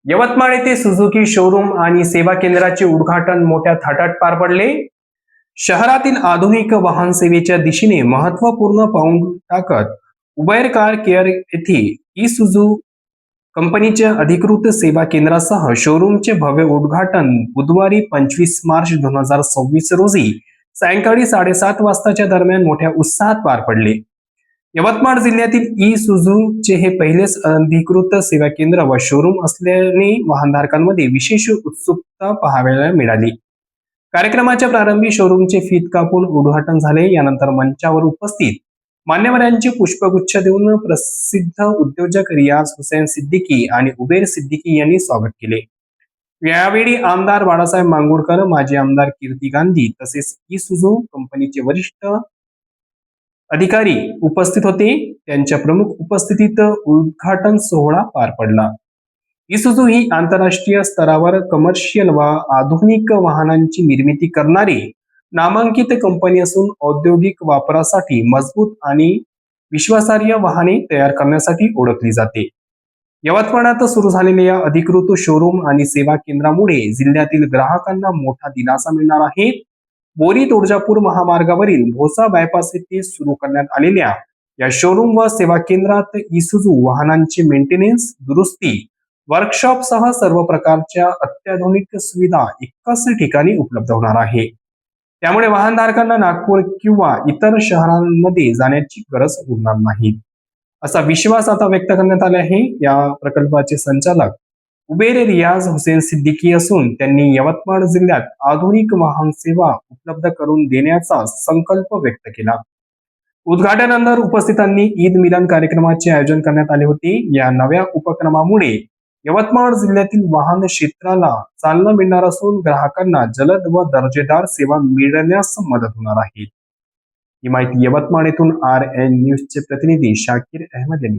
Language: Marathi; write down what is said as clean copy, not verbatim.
यवतमाळ येथे सुझुकी शोरूम आणि सेवा केंद्राचे उद्घाटन मोठ्या थाटात पार पडले. शहरातील आधुनिक वाहन सेवेच्या दिशेने महत्वपूर्ण पाऊल टाकत उबेर कार केअर येथे इसुझू कंपनीच्या अधिकृत सेवा केंद्रासह शोरूमचे भव्य उद्घाटन बुधवारी 25 मार्च 2026 रोजी सायंकाळी 7:30 वाजताच्या दरम्यान मोठ्या उत्साहात पार पडले. यवतमाळ जिल्ह्यातील चे हे पहिलेच अधिकृत सेवा केंद्र व शोरूम असल्याने वाहनधारकांमध्ये विशेष उत्सुकता पाहायला मिळाली. कार्यक्रमाच्या प्रारंभी शोरूमचे फीत कापून उद्घाटन झाले. यानंतर मंचावर उपस्थित मान्यवरांचे पुष्पगुच्छ देऊन प्रसिद्ध उद्योजक रियाज हुसेन सिद्दीकी आणि उबेर सिद्दीकी यांनी स्वागत केले. यावेळी आमदार बाळासाहेब मांगुळकर, माजी आमदार कीर्ती गांधी तसेच इसुझू कंपनीचे वरिष्ठ अधिकारी उपस्थित होते. त्यांच्या प्रमुख उपस्थितीत उद्घाटन सोहळा पार पडला. इसुझू ही आंतरराष्ट्रीय स्तरावर कमर्शियल व आधुनिक वाहनांची निर्मिती करणारी नामांकित कंपनी असून औद्योगिक वापरासाठी मजबूत आणि विश्वासार्ह वाहने तयार करण्यासाठी ओळखली जाते. यवतमाळात सुरू झालेल्या या अधिकृत शोरूम आणि सेवा केंद्रामुळे जिल्ह्यातील ग्राहकांना मोठा दिलासा मिळणार आहे. बोरी तुळजापूर महामार्गावरील भोसा बायपास येथे सुरू करण्यात आलेल्या या शोरूम व सेवा केंद्रात इसुझू वाहनांची मेंटेनन्स, दुरुस्ती, वर्कशॉपसह सर्व प्रकारच्या अत्याधुनिक सुविधा एकाच ठिकाणी उपलब्ध होणार आहे. त्यामुळे वाहनधारकांना नागपूर किंवा इतर शहरांमध्ये जाण्याची गरज उरणार नाही, असा विश्वास आता व्यक्त करण्यात आला आहे. या प्रकल्पाचे संचालक उबेर रियाज हुसेन सिद्दीकी असून त्यांनी यवतमाळ जिल्ह्यात आधुनिक वाहन सेवा उपलब्ध करून देण्याचा संकल्प व्यक्त केला. उद्घाटनानंतर उपस्थितांनी ईद मिलन कार्यक्रमाचे आयोजन करण्यात आले होते. या नव्या उपक्रमामुळे यवतमाळ जिल्ह्यातील वाहन क्षेत्राला चालना मिळणार असून ग्राहकांना जलद व दर्जेदार सेवा मिळण्यास मदत होणार आहे. ही माहिती यवतमाळ येथून RN न्यूजचे प्रतिनिधी शाकीर अहमद यांनी